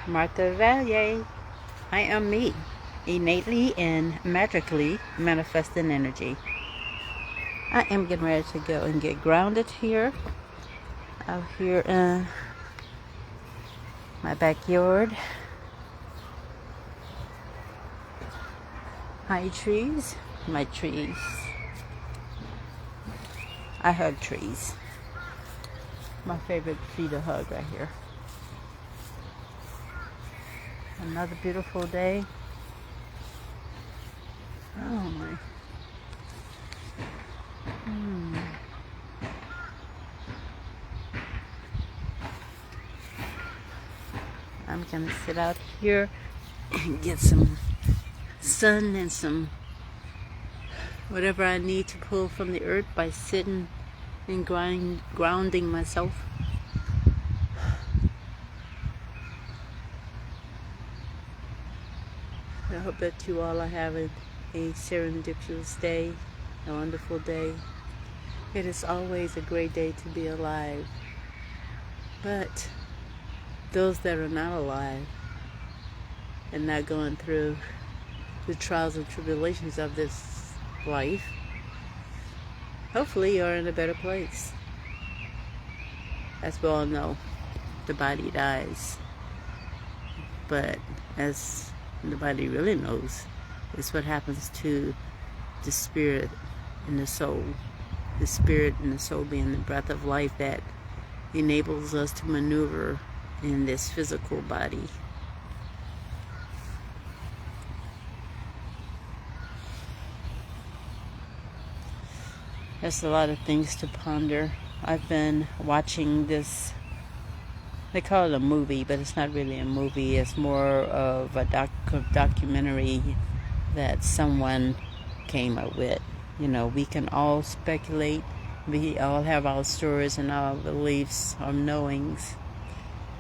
Martha Vallier. I am me, innately and magically manifesting energy. I am getting ready to go and get grounded here, out here in my backyard. Hi trees, my trees. I hug trees. My favorite tree to hug right here. Another beautiful day. Oh my. I'm gonna sit out here and get some sun and some whatever I need to pull from the earth by sitting and grounding myself. I hope that you all are having a serendipitous day, a wonderful day. It is always a great day to be alive. But those that are not alive and not going through the trials and tribulations of this life, hopefully you're in a better place. As we all know, the body dies. But as nobody really knows, is what happens to the spirit and the soul. The spirit and the soul being the breath of life that enables us to maneuver in this physical body. There's a lot of things to ponder. I've been watching this, they call it a movie, but it's not really a movie. It's more of a documentary that someone came up with. You know, we can all speculate. We all have our stories and our beliefs, our knowings.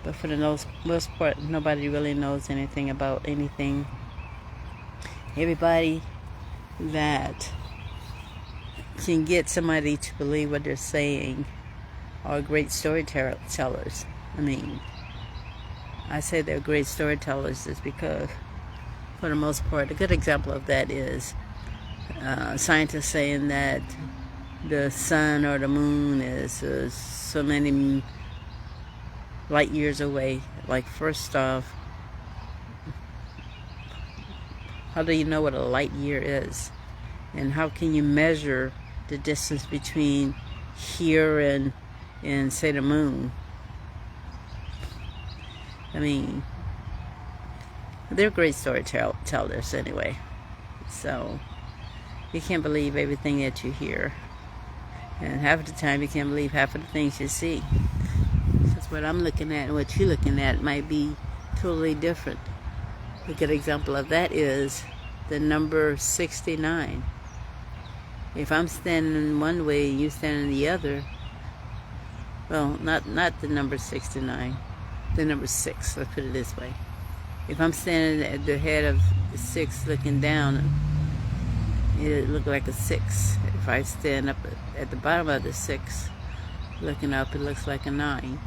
But for the most part, nobody really knows anything about anything. Everybody that can get somebody to believe what they're saying are great storytellers. I mean, I say they're great storytellers is because, for the most part, a good example of that is scientists saying that the sun or the moon is so many light years away. Like, first off, how do you know what a light year is? And how can you measure the distance between here and say the moon? I mean, they're great storytellers anyway. So you can't believe everything that you hear. And half of the time you can't believe half of the things you see. Because what I'm looking at and what you're looking at might be totally different. A good example of that is the number 69. If I'm standing one way and you standing the other, well, not the number 69, the number 6, let's put it this way. If I'm standing at the head of the 6 looking down, it look like a 6. If I stand up at the bottom of the 6 looking up, it looks like a 9.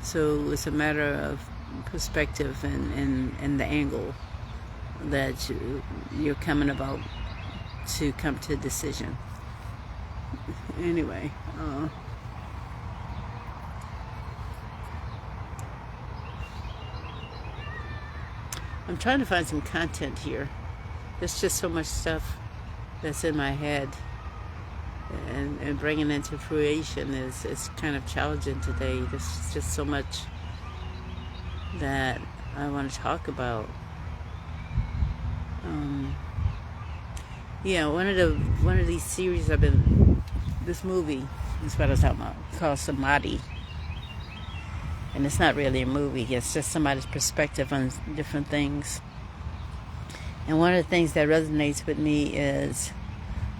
So it's a matter of perspective and the angle that you're coming about to come to a decision. Anyway, I'm trying to find some content here. There's just so much stuff that's in my head, and bringing it into fruition is kind of challenging today. There's just so much that I want to talk about. One of these series this movie is what I was talking about, called Samadhi. And it's not really a movie, it's just somebody's perspective on different things. And one of the things that resonates with me is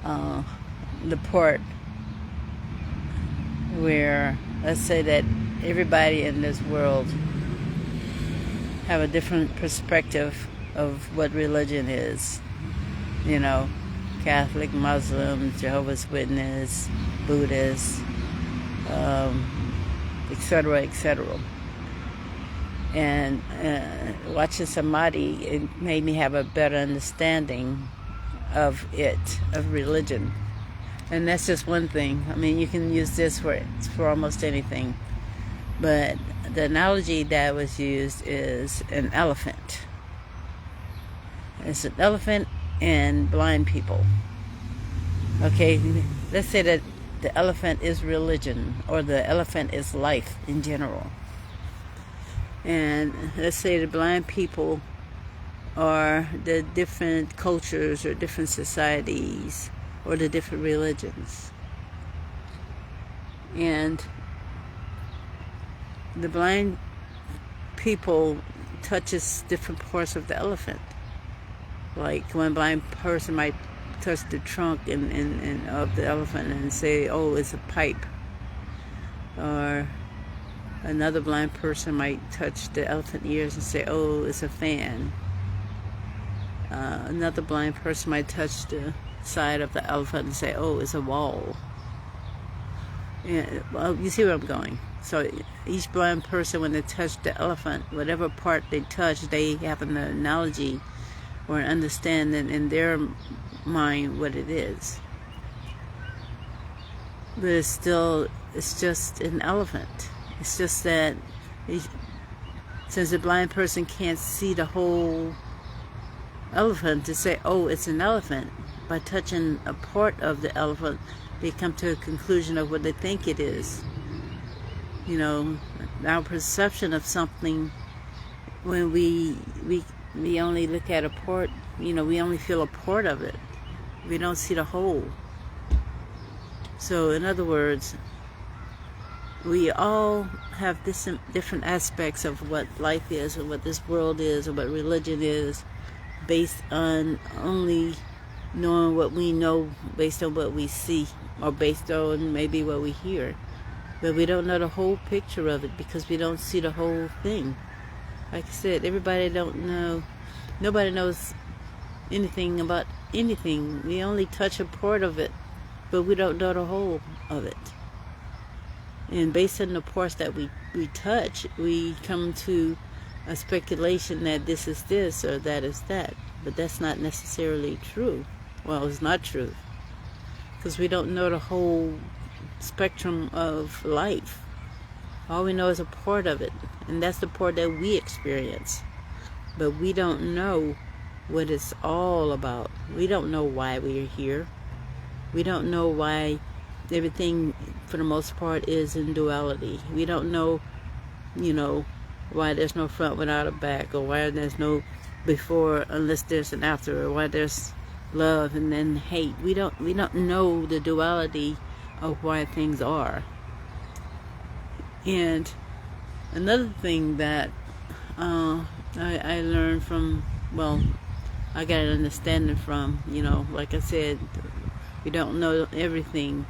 the part where, let's say that everybody in this world have a different perspective of what religion is. You know, Catholic, Muslim, Jehovah's Witness, Buddhist, etc., etc. And watching Samadhi, it made me have a better understanding of religion. And that's just one thing. I mean, you can use this for almost anything. But the analogy that was used is an elephant. It's an elephant and blind people. Okay, let's say that the elephant is religion, or the elephant is life in general. And let's say the blind people are the different cultures or different societies or the different religions. And the blind people touches different parts of the elephant. Like one blind person might touch the trunk and of the elephant and say, oh, it's a pipe. Or another blind person might touch the elephant ears and say, oh, it's a fan. Another blind person might touch the side of the elephant and say, oh, it's a wall. Yeah, well, you see where I'm going. So each blind person, when they touch the elephant, whatever part they touch, they have an analogy or an understanding in their mind what it is. But it's just an elephant. It's just that since the blind person can't see the whole elephant, to say, oh, it's an elephant, by touching a part of the elephant, they come to a conclusion of what they think it is. You know, our perception of something, when we only look at a part, you know, we only feel a part of it. We don't see the whole. So in other words, we all have different aspects of what life is and what this world is and what religion is, based on only knowing what we know based on what we see, or based on maybe what we hear. But we don't know the whole picture of it because we don't see the whole thing. Like I said, nobody knows anything about anything. We only touch a part of it, but we don't know the whole of it. And based on the parts that we touch, we come to a speculation that this is this or that is that. But that's not necessarily true. Well, it's not true. Because we don't know the whole spectrum of life. All we know is a part of it. And that's the part that we experience. But we don't know what it's all about. We don't know why we're here. We don't know why everything, for the most part, is in duality. We don't know, why there's no front without a back, or why there's no before unless there's an after, or why there's love and then hate. We don't know the duality of why things are. And another thing that I learned from, I got an understanding from, like I said, we don't know everything.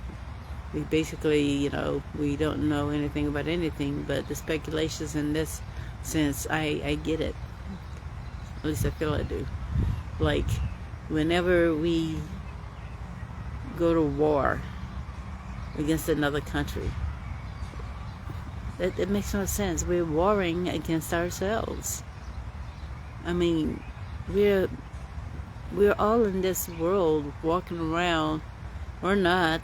We basically, we don't know anything about anything, but the speculations in this sense, I get it. At least I feel I do. Like, whenever we go to war against another country, it makes no sense. We're warring against ourselves. I mean, we're all in this world walking around, or not,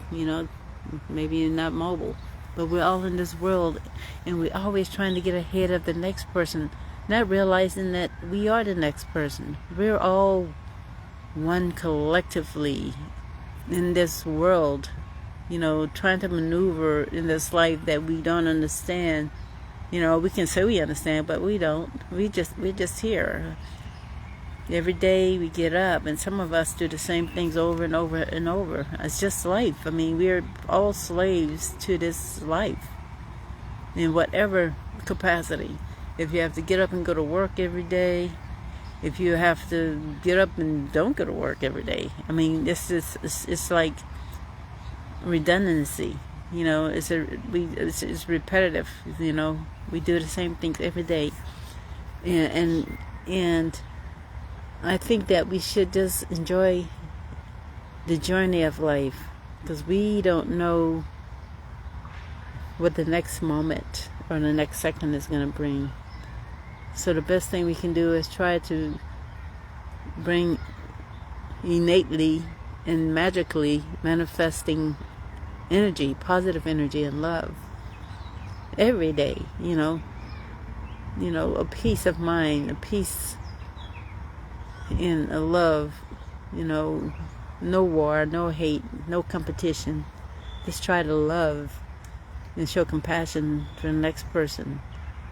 maybe you're not mobile, but we're all in this world, and we're always trying to get ahead of the next person, not realizing that we are the next person. We're all one collectively in this world, trying to maneuver in this life that we don't understand. We can say we understand, but we don't. We're just here. Every day we get up, and some of us do the same things over and over and over. It's just life. I mean, we're all slaves to this life in whatever capacity. If you have to get up and go to work every day, if you have to get up and don't go to work every day, I mean, it's like redundancy. It's repetitive. We do the same things every day, and I think that we should just enjoy the journey of life, because we don't know what the next moment or the next second is going to bring. So the best thing we can do is try to bring innately and magically manifesting energy, positive energy and love every day, a peace of mind, a peace and a love, no war, no hate, no competition. Just try to love and show compassion for the next person.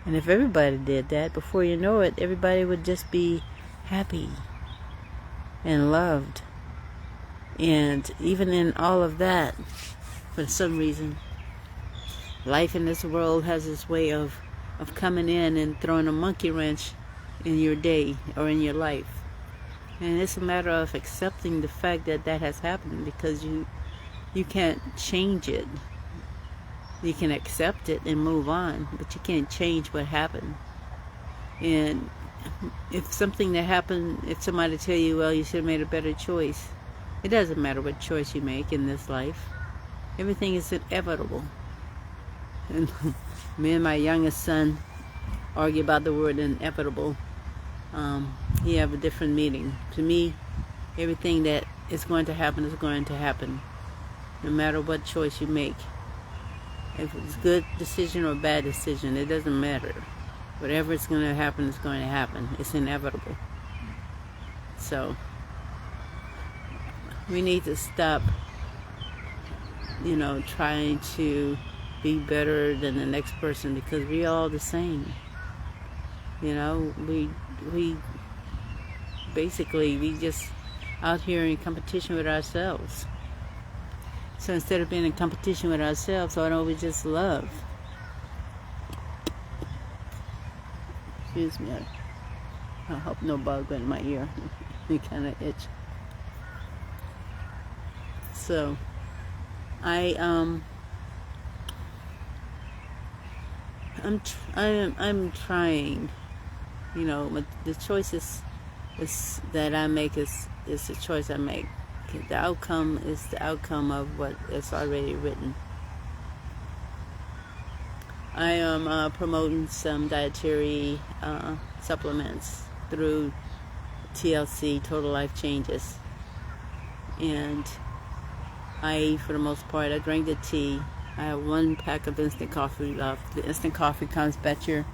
And if everybody did that, before you know it, everybody would just be happy and loved. And even in all of that, for some reason, life in this world has this way of coming in and throwing a monkey wrench in your day or in your life. And it's a matter of accepting the fact that that has happened, because you can't change it. You can accept it and move on, but you can't change what happened. And if something that happened, if somebody tell you, well, you should have made a better choice, it doesn't matter what choice you make in this life. Everything is inevitable. And me and my youngest son argue about the word inevitable. He have a different meaning. To me, everything that is going to happen is going to happen, no matter what choice you make. If it's a good decision or a bad decision, it doesn't matter. Whatever is going to happen is going to happen. It's inevitable. So we need to stop, trying to be better than the next person, because we're all the same. We just out here in competition with ourselves. So instead of being in competition with ourselves, why don't we just love? Excuse me. I hope no bug went in my ear. It kind of itch. So I'm trying. The choices that I make is the choice I make. The outcome is the outcome of what is already written. I am promoting some dietary supplements through TLC, Total Life Changes. And for the most part, I drink the tea. I have 1 pack of instant coffee left. The instant coffee comes back your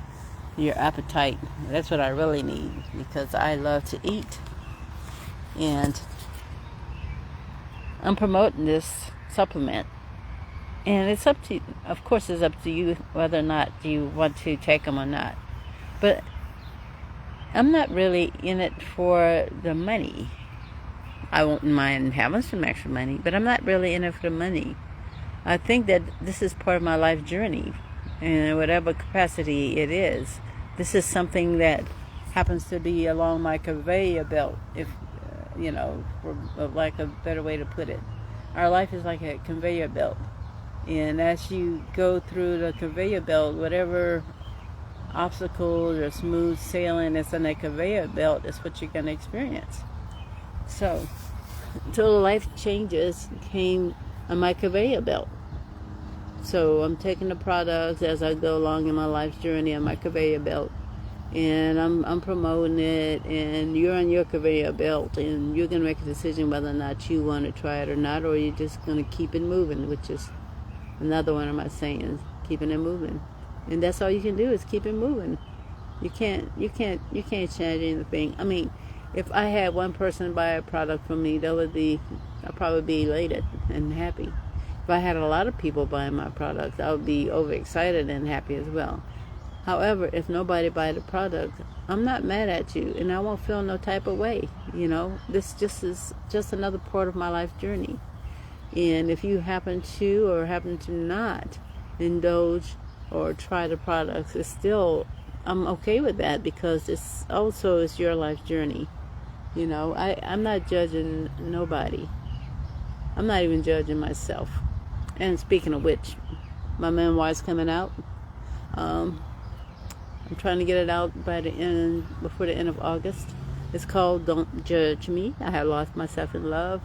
appetite. That's what I really need, because I love to eat. And I'm promoting this supplement. And it's up to you. Of course, it's up to you whether or not you want to take them or not. But I'm not really in it for the money. I won't mind having some extra money, but I'm not really in it for the money. I think that this is part of my life journey, in whatever capacity it is. This is something that happens to be along my conveyor belt, if for lack of a better way to put it. Our life is like a conveyor belt. And as you go through the conveyor belt, whatever obstacles or smooth sailing that's on that conveyor belt is what you're going to experience. So, Total Life Changes came on my conveyor belt. So I'm taking the products as I go along in my life's journey on my conveyor belt. And I'm promoting it, and you're on your conveyor belt, and you're going to make a decision whether or not you want to try it or not, or you're just going to keep it moving, which is another one of my sayings, keeping it moving. And that's all you can do, is keep it moving. You can't change anything. I mean, if I had one person buy a product from me, I'd probably be elated and happy. If I had a lot of people buying my products, I would be overexcited and happy as well. However, if nobody buy the product, I'm not mad at you, and I won't feel no type of way. This is just another part of my life journey. And if you happen to or happen to not indulge or try the products, I'm okay with that, because it's your life journey. I'm not judging nobody. I'm not even judging myself. And speaking of which, my memoir is coming out. I'm trying to get it out before the end of August. It's called Don't Judge Me. I Have Lost Myself in Love.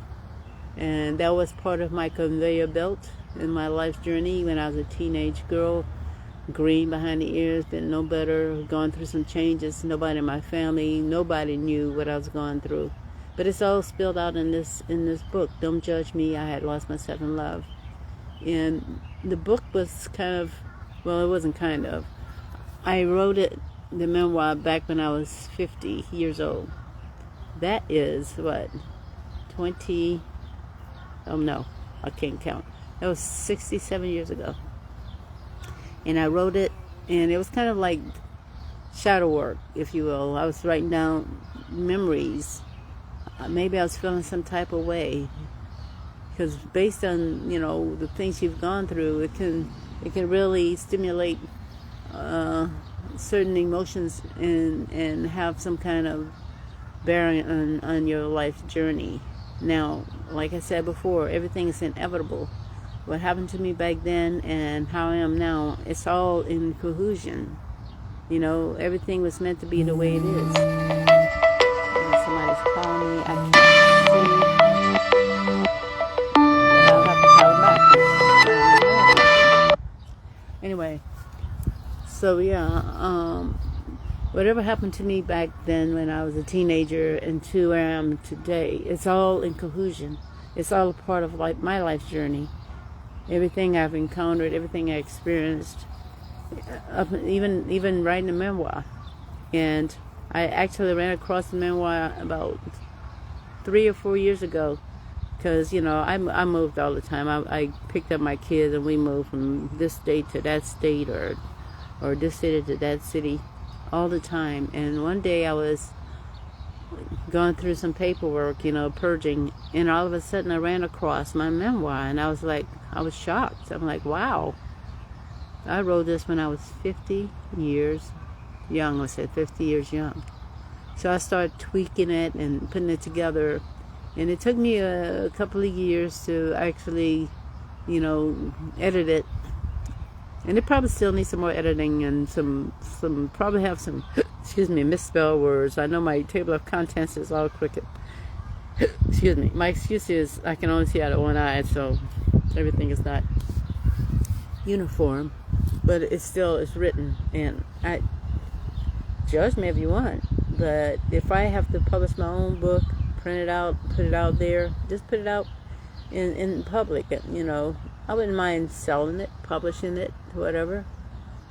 And that was part of my conveyor belt in my life journey when I was a teenage girl, green behind the ears, been no better, gone through some changes. Nobody in my family, nobody knew what I was going through. But it's all spilled out in this book. Don't Judge Me. I Had Lost Myself in Love. And the book was kind of, well, it wasn't kind of. I wrote the memoir, back when I was 50 years old. That is, what, 20, oh no, I can't count. That was 67 years ago. And I wrote it, and it was kind of like shadow work, if you will. I was writing down memories. Maybe I was feeling some type of way, because based on, the things you've gone through, it can really stimulate certain emotions and have some kind of bearing on your life journey. Now, like I said before, everything is inevitable. What happened to me back then and how I am now, it's all in cohesion. Everything was meant to be the way it is. Somebody's calling me. I can't see. I'll have to call back. Anyway, so yeah, whatever happened to me back then when I was a teenager and to where I am today, it's all in cohesion. It's all a part of my life journey. Everything I've encountered, everything I experienced, even writing a memoir. And I actually ran across the memoir about 3 or 4 years ago, because I moved all the time. I picked up my kids and we moved from this state to that state, or this city to that city, all the time. And one day I was going through some paperwork, purging, and all of a sudden I ran across my memoir, and I was shocked. I'm like, wow, I wrote this when I was 50 years young. I said 50 years young. So I started tweaking it and putting it together, and it took me a couple of years to actually, edit it. And it probably still needs some more editing, and some probably have some, misspelled words. I know my table of contents is all crooked. Excuse me. My excuse is I can only see out of one eye, so everything is not uniform. But it's written, and I judge me if you want. But if I have to publish my own book, print it out, put it out there, just put it out in public, I wouldn't mind selling it, publishing it, whatever,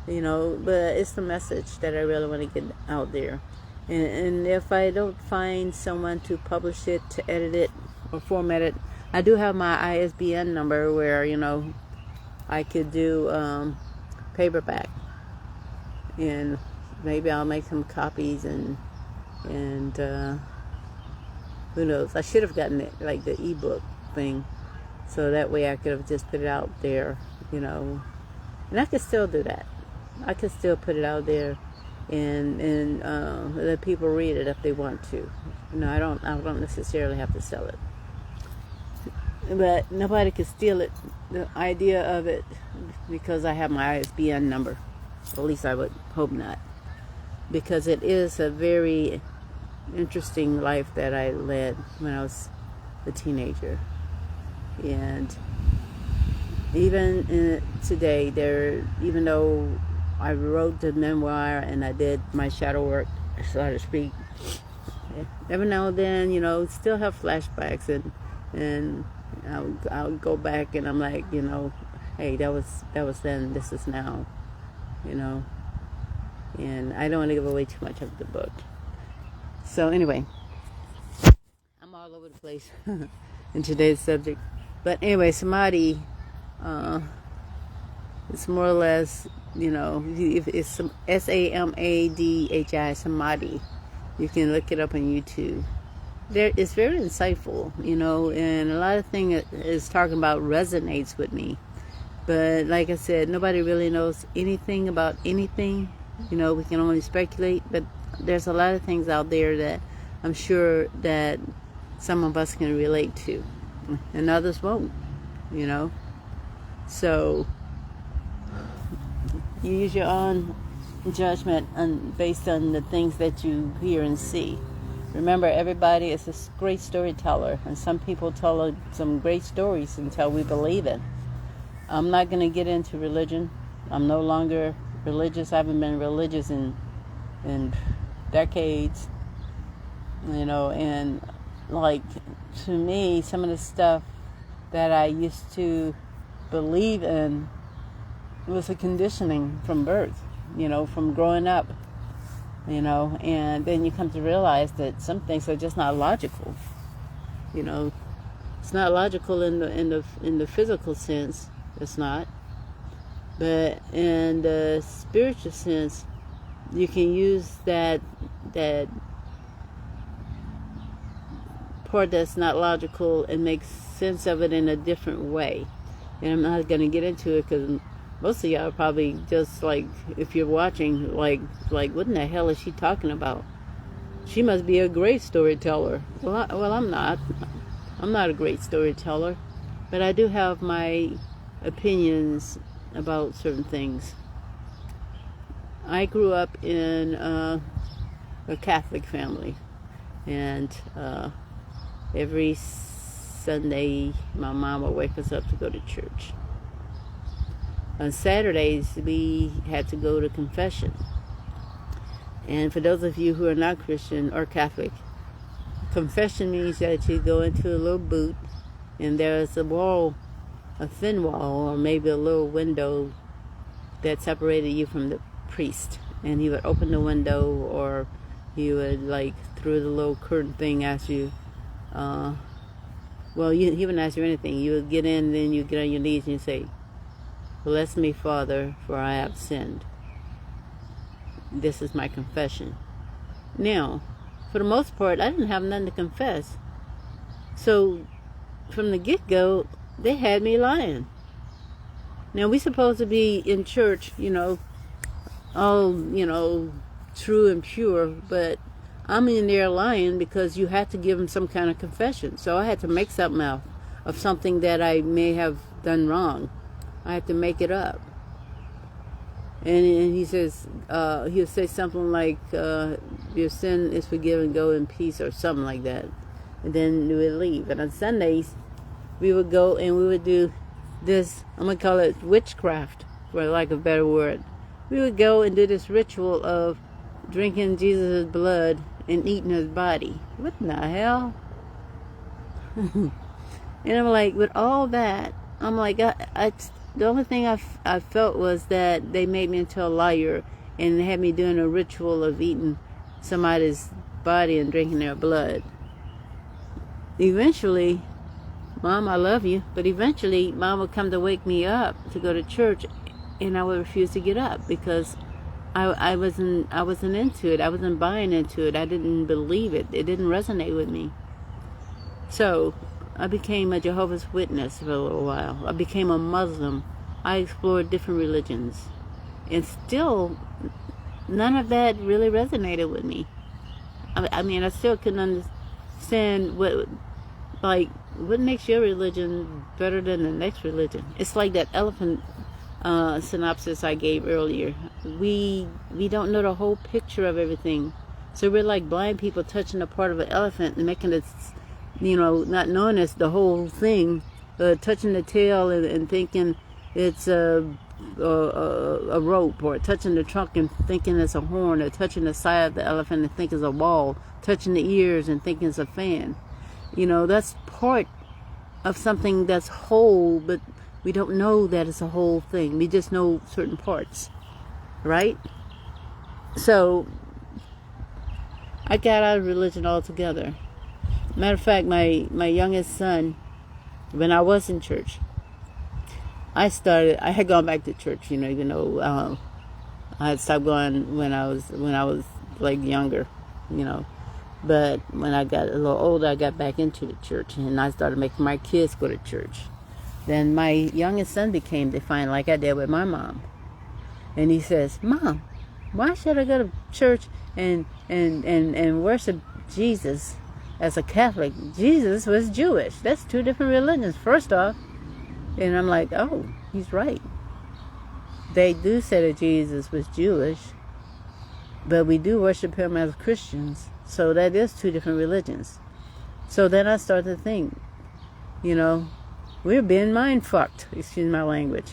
but it's the message that I really want to get out there. And if I don't find someone to publish it, to edit it, or format it, I do have my ISBN number where, I could do paperback. And maybe I'll make some copies and who knows. I should have gotten it, like the ebook thing. So that way I could have just put it out there, And I could still do that. I could still put it out there and let people read it if they want to. I don't necessarily have to sell it. But nobody can steal it, the idea of it, because I have my ISBN number. At least I would hope not. Because it is a very interesting life that I led when I was a teenager. And even today, even though I wrote the memoir and I did my shadow work, so to speak, every now and then, still have flashbacks, and I'll go back and I'm like, hey, that was then, this is now, and I don't want to give away too much of the book. So anyway, I'm all over the place in today's subject. But anyway, samadhi, it's more or less, it's some SAMADHI, samadhi. You can look it up on YouTube. It's very insightful, and a lot of things is talking about resonates with me. But like I said, nobody really knows anything about anything. We can only speculate, but there's a lot of things out there that I'm sure that some of us can relate to, and others won't, So you use your own judgment based on the things that you hear and see. Remember, everybody is a great storyteller, and some people tell some great stories until we believe it. I'm not going to get into religion I'm no longer religious. I haven't been religious in decades, and like, to me, some of the stuff that I used to believe in was a conditioning from birth, from growing up, and then you come to realize that some things are just not logical. It's not logical in the physical sense. It's not. But in the spiritual sense, you can use that part that's not logical and make sense of it in a different way. And I'm not going to get into it because most of y'all are probably just like, if you're watching, like what in the hell is she talking about? She must be a great storyteller. Well, I'm not. I'm not a great storyteller, but I do have my opinions about certain things. I grew up in a Catholic family, and every Sunday my mom would wake us up to go to church. On Saturdays we had to go to confession. And for those of you who are not Christian or Catholic, confession means that you go into a little booth and there's a wall, a thin wall, or maybe a little window that separated you from the priest. And he would open the window, or he would, like, through the little curtain thing, ask you, he wouldn't ask you anything. You would get in, then you get on your knees and you say, "Bless me, Father, for I have sinned. This is my confession." Now, for the most part, I didn't have nothing to confess. So, from the get-go, they had me lying. Now, we supposed to be in church, all, true and pure, but I'm in there lying because you had to give them some kind of confession. So I had to make something out of something that I may have done wrong. I had to make it up. And he says, he'll say something like, "Your sin is forgiven, go in peace," or something like that. And then we would leave. And on Sundays, we would go and we would do this, I'm going to call it witchcraft, for lack of a better word. We would go and do this ritual of drinking Jesus' blood and eating his body. What in the hell? And I'm like, with all that, I'm like, the only thing I felt was that they made me into a liar and had me doing a ritual of eating somebody's body and drinking their blood. Eventually, Mom, I love you, but eventually Mom would come to wake me up to go to church, and I would refuse to get up because I wasn't into it. I wasn't buying into it. I didn't believe it. It didn't resonate with me. So I became a Jehovah's Witness for a little while. I became a Muslim. I explored different religions. And still, none of that really resonated with me. I mean, I still couldn't understand what makes your religion better than the next religion. It's like that elephant synopsis I gave earlier. We don't know the whole picture of everything. So we're like blind people touching a part of an elephant and making it, not knowing it's the whole thing, touching the tail and thinking it's a rope, or touching the trunk and thinking it's a horn, or touching the side of the elephant and think it's a wall, touching the ears and thinking it's a fan. That's part of something that's whole, but we don't know that it's a whole thing. We just know certain parts, right? So I got out of religion altogether. Matter of fact, my youngest son, when I was in church, I had gone back to church, even though I had stopped going when I was like younger, But when I got a little older, I got back into the church, and I started making my kids go to church. Then my youngest son became defiant, like I did with my mom. And he says, "Mom, why should I go to church and worship Jesus as a Catholic? Jesus was Jewish. That's two different religions, first off." And I'm like, oh, he's right. They do say that Jesus was Jewish, but we do worship him as Christians. So that is two different religions. So then I started to think, we're being mind fucked, excuse my language.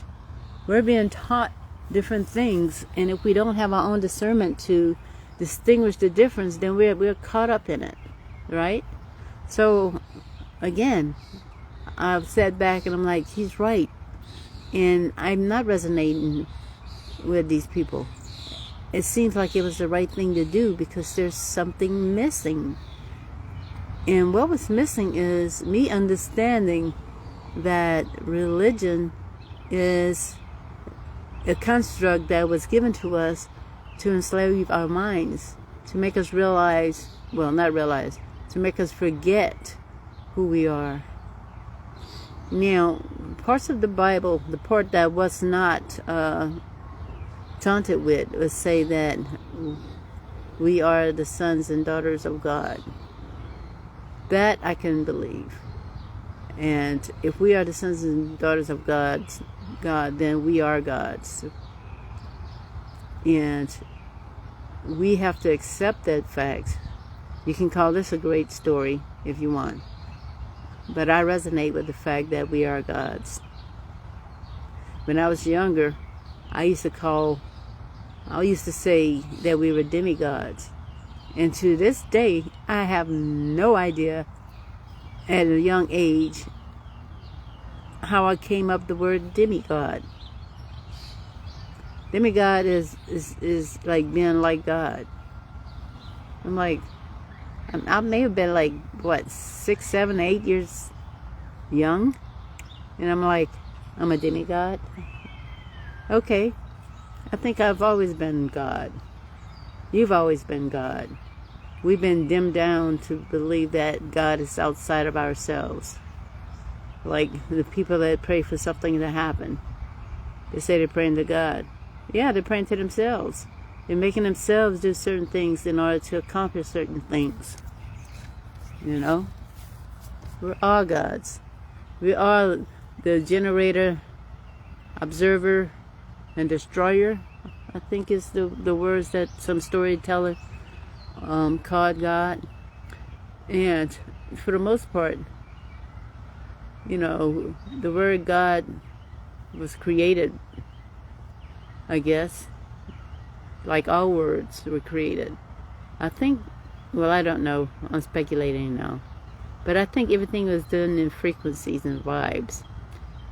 We're being taught different things, and if we don't have our own discernment to distinguish the difference, then we're caught up in it, right? So again, I've sat back and I'm like, he's right, and I'm not resonating with these people. It seems like it was the right thing to do because there's something missing. And what was missing is me understanding that religion is a construct that was given to us to enslave our minds, to make us realize, well, not realize, to make us forget who we are. Now, parts of the Bible, the part that was not taunted with, would say that we are the sons and daughters of God. That I can believe. And if we are the sons and daughters of God, then we are God's. And we have to accept that fact. You can call this a great story if you want. But I resonate with the fact that we are God's. When I was younger, I used to say that we were demigods. And to this day, I have no idea at a young age how I came up with the word demigod. Demigod is like being like God. I'm like, I may have been like, what, 6, 7, 8 years young? And I'm like, I'm a demigod? Okay. I think I've always been God. You've always been God. We've been dimmed down to believe that God is outside of ourselves. Like the people that pray for something to happen. They say they're praying to God. Yeah, they're praying to themselves. They're making themselves do certain things in order to accomplish certain things. You know? We're all gods. We are the generator, observer, and destroyer. I think is the words that some storyteller called God. And for the most part, you know, the word God was created, I guess, like all words were created. I think, well, I don't know, I'm speculating now, but I think everything was done in frequencies and vibes.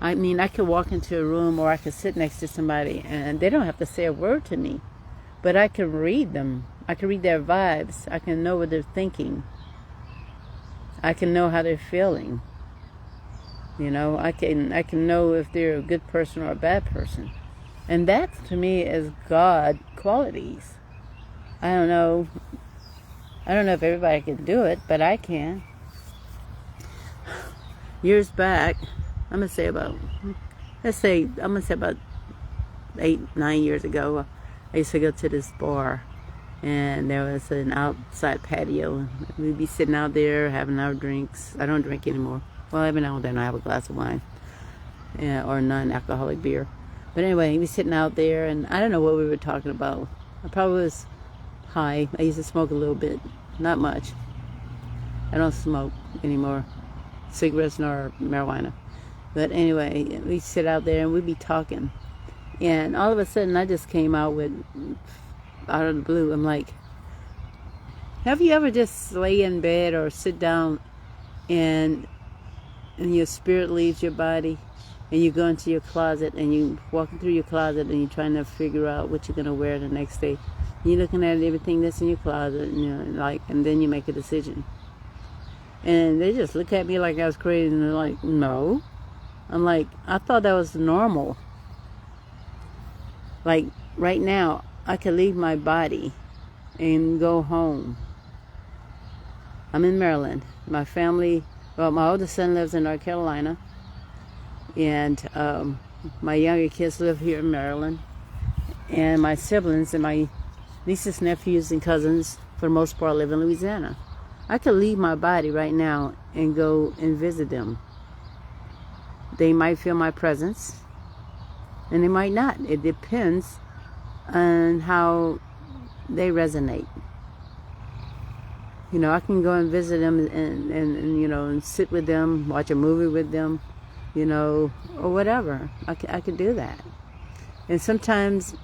I mean, I could walk into a room or I could sit next to somebody and they don't have to say a word to me, but I can read them. I can read their vibes. I can know what they're thinking. I can know how they're feeling. You know, I can know if they're a good person or a bad person. And that, to me, is God qualities. I don't know if everybody can do it, but I can. Years back, I'm going to say about 8, 9 years ago, I used to go to this bar. And there was an outside patio. We'd be sitting out there having our drinks. I don't drink anymore. Well, every now and then I have a glass of wine. Yeah, or non-alcoholic beer. But anyway, we'd be sitting out there, and I don't know what we were talking about. I probably was high. I used to smoke a little bit. Not much. I don't smoke anymore. Cigarettes nor marijuana. But anyway, we'd sit out there, and we'd be talking. And all of a sudden, I just came out of the blue, I'm like, have you ever just lay in bed or sit down and your spirit leaves your body and you go into your closet and you walking through your closet and you're trying to figure out what you're going to wear the next day? And you're looking at everything that's in your closet and you're like, and then you make a decision. And they just look at me like I was crazy and they're like, no. I'm like, I thought that was normal. Like right now, I could leave my body and go home. I'm in Maryland. My family, well, my oldest son lives in North Carolina. And my younger kids live here in Maryland. And my siblings and my nieces, nephews, and cousins, for the most part, live in Louisiana. I could leave my body right now and go and visit them. They might feel my presence, and they might not. It depends on how they resonate. You know, I can go and visit them and you know, and sit with them, watch a movie with them, you know, or whatever. I could do that. And sometimes,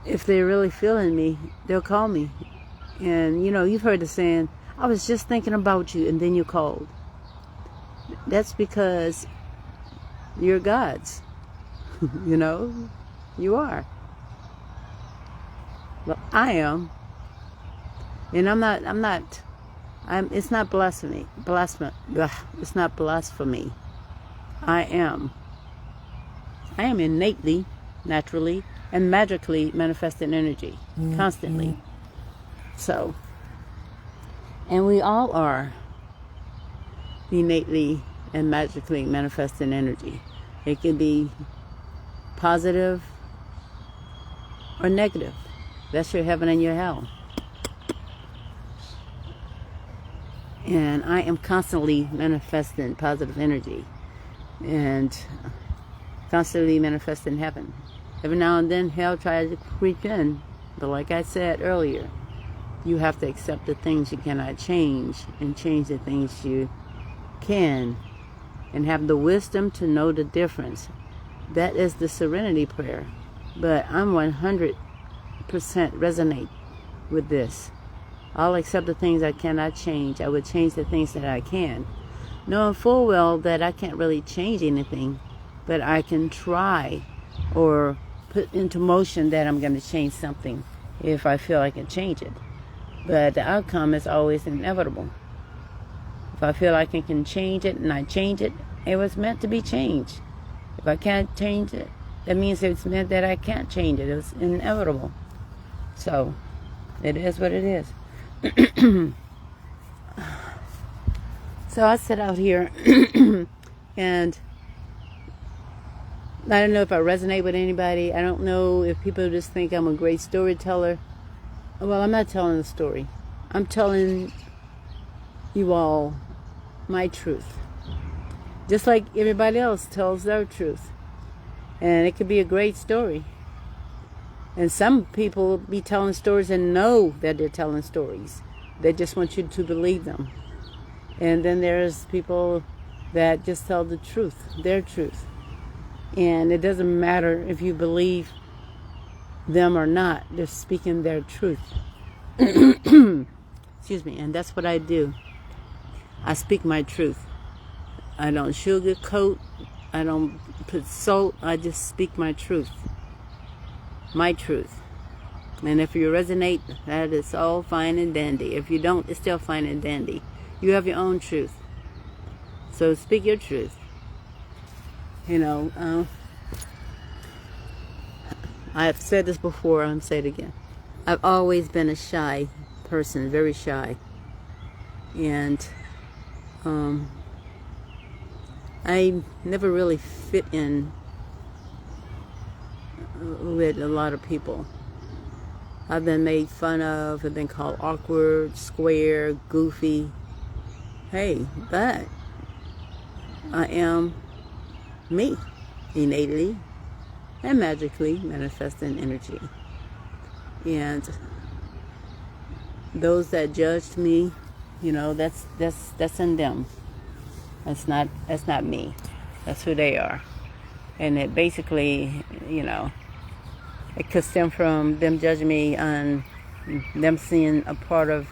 if they're really feeling me, they'll call me. And, you've heard the saying, I was just thinking about you, and then you called. That's because you're God's. You are. Well, I am. And it's not blasphemy. It's not blasphemy. I am innately, naturally, and magically manifesting energy. Constantly. So, and we all are innately and magically manifesting energy. It can be positive or negative. That's your heaven and your hell. And I am constantly manifesting positive energy and constantly manifesting heaven. Every now and then hell tries to creep in, but like I said earlier, you have to accept the things you cannot change and change the things you can, and have the wisdom to know the difference. That is the serenity prayer. But I'm 100% resonate with this. I'll accept the things I cannot change. I would change the things that I can, knowing full well that I can't really change anything, but I can try or put into motion that I'm going to change something if I feel I can change it. But the outcome is always inevitable. If I feel like I can change it and I change it, it was meant to be changed. If I can't change it, that means it's meant that I can't change it. It was inevitable. So, it is what it is. So I sit out here and I don't know if I resonate with anybody. I don't know if people just think I'm a great storyteller. Well, I'm not telling a story. I'm telling you all my truth. Just like everybody else tells their truth. And it could be a great story. And some people be telling stories and know that they're telling stories. They just want you to believe them. And then there's people that just tell the truth, their truth. And it doesn't matter if you believe them or not. They're speaking their truth. Excuse me. And that's what I do. I speak my truth. I don't sugarcoat. I don't put salt. I just speak my truth. My truth. And if you resonate, that is all fine and dandy. If you don't, it's still fine and dandy. You have your own truth. So speak your truth. I've said this before, I'll say it again. I've always been a shy person, very shy. And I never really fit in with a lot of people. I've been made fun of, I've been called awkward, square, goofy. Hey, but I am me, innately and magically manifesting energy. And those that judged me, that's in them. That's not me. That's who they are. And it basically, it could stem from them judging me on them seeing a part of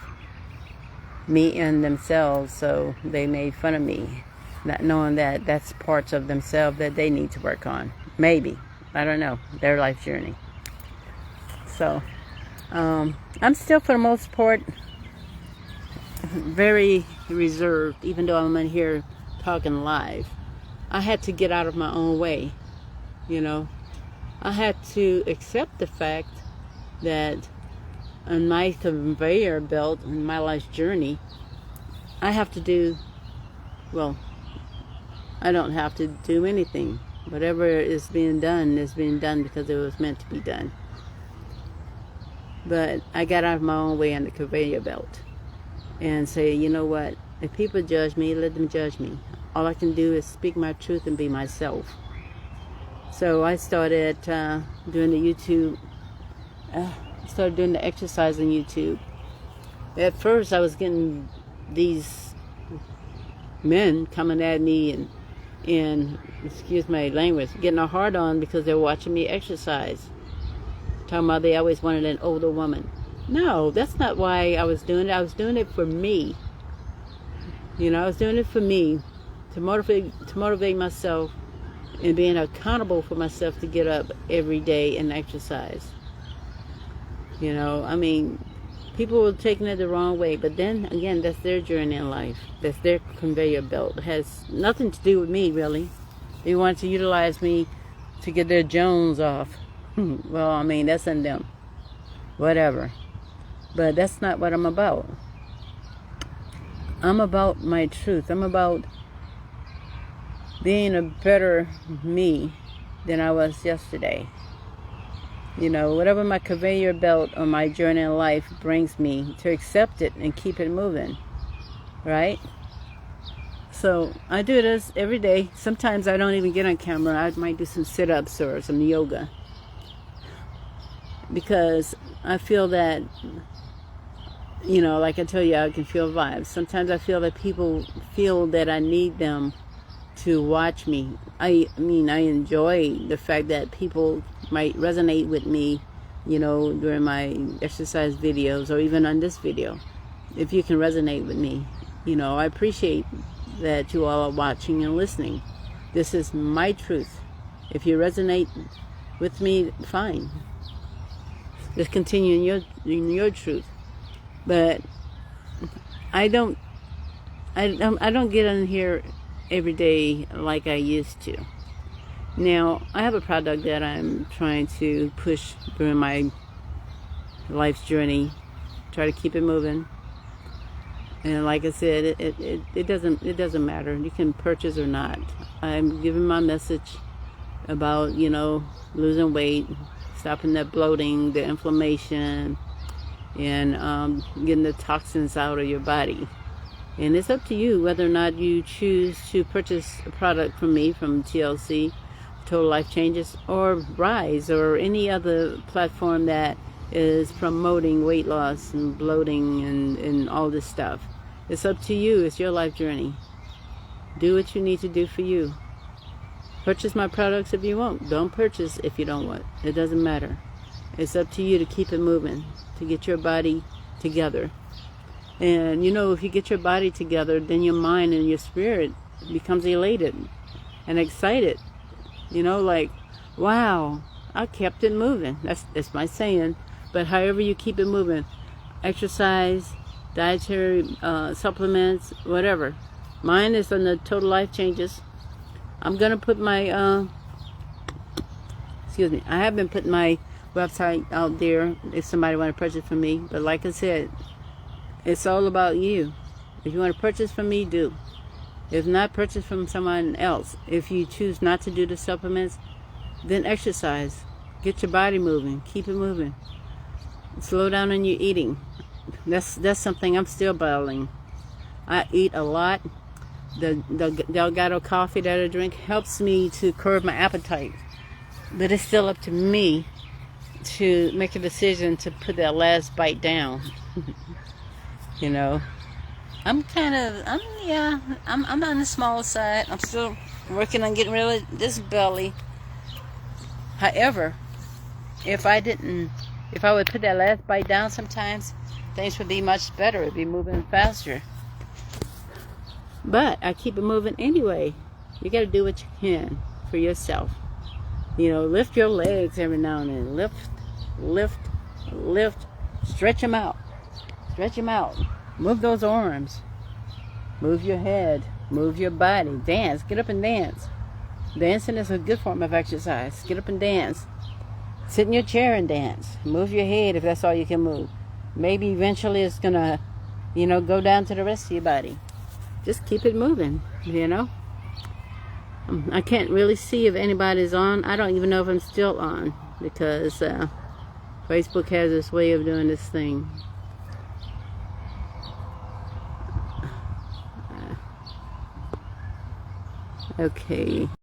me in themselves, so they made fun of me, not knowing that that's parts of themselves that they need to work on. Maybe. I don't know. Their life journey. So, I'm still, for the most part, very reserved, even though I'm in here talking live. I had to get out of my own way, I had to accept the fact that on my conveyor belt, in my life journey, I have to do, I don't have to do anything. Whatever is being done because it was meant to be done. But I got out of my own way on the conveyor belt and say, you know what, if people judge me, let them judge me. All I can do is speak my truth and be myself. So I started doing the YouTube, started doing the exercise on YouTube. At first I was getting these men coming at me and and, excuse my language, getting a hard on because they're watching me exercise. Talking about they always wanted an older woman. No, that's not why I was doing it. I was doing it for me. You know, I was doing it for me, to motivate myself and being accountable for myself to get up every day and exercise. You know, I mean, people were taking it the wrong way, but then again, that's their journey in life. That's their conveyor belt. It has nothing to do with me, really. They want to utilize me to get their Jones off. Well, I mean, that's in them. Whatever. But that's not what I'm about. I'm about my truth. I'm about being a better me than I was yesterday. You know, whatever my conveyor belt or my journey in life brings me, to accept it and keep it moving. Right? So I do this every day. Sometimes I don't even get on camera. I might do some sit-ups or some yoga. Because I feel that, you know, like I tell you, I can feel vibes. Sometimes I feel that people feel that I need them to watch me. I mean, I enjoy the fact that people might resonate with me, you know, during my exercise videos or even on this video. If you can resonate with me, you know, I appreciate that you all are watching and listening. This is my truth. If you resonate with me, fine. Just continue in your truth. But I don't get in here every day like I used to. Now, I have a product that I'm trying to push during my life's journey. Try to keep it moving. And like I said, it doesn't matter. You can purchase or not. I'm giving my message about, you know, losing weight, stopping that bloating, the inflammation, and getting the toxins out of your body. And it's up to you whether or not you choose to purchase a product from me, from TLC, Total Life Changes, or Rise, or any other platform that is promoting weight loss and bloating and all this stuff. It's up to you. It's your life journey. Do what you need to do for you. Purchase my products if you want. Don't purchase if you don't want. It doesn't matter. It's up to you to keep it moving, to get your body together. And you know, if you get your body together, then your mind and your spirit becomes elated and excited. You know, like, wow, I kept it moving. That's my saying. But however you keep it moving, exercise, dietary supplements, whatever. Mine is on the Total Life Changes. I'm gonna put my I have been putting my website out there if somebody want to purchase from me. But like I said, it's all about you. If you want to purchase from me, do. If not, purchase from someone else. If you choose not to do the supplements, then exercise. Get your body moving. Keep it moving. Slow down on your eating. That's something I'm still battling. I eat a lot. The Delgado coffee that I drink helps me to curb my appetite. But it's still up to me to make a decision to put that last bite down. You know, I'm on the small side. I'm still working on getting rid of this belly. However, if I would put that last bite down sometimes, things would be much better. It'd be moving faster. But I keep it moving anyway. You got to do what you can for yourself. You know, lift your legs every now and then. Lift. Stretch them out. Move those arms. Move your head. Move your body. Dance. Get up and dance. Dancing is a good form of exercise. Get up and dance. Sit in your chair and dance. Move your head if that's all you can move. Maybe eventually it's going to, you know, go down to the rest of your body. Just keep it moving, you know. I can't really see if anybody's on. I don't even know if I'm still on because Facebook has this way of doing this thing. Okay.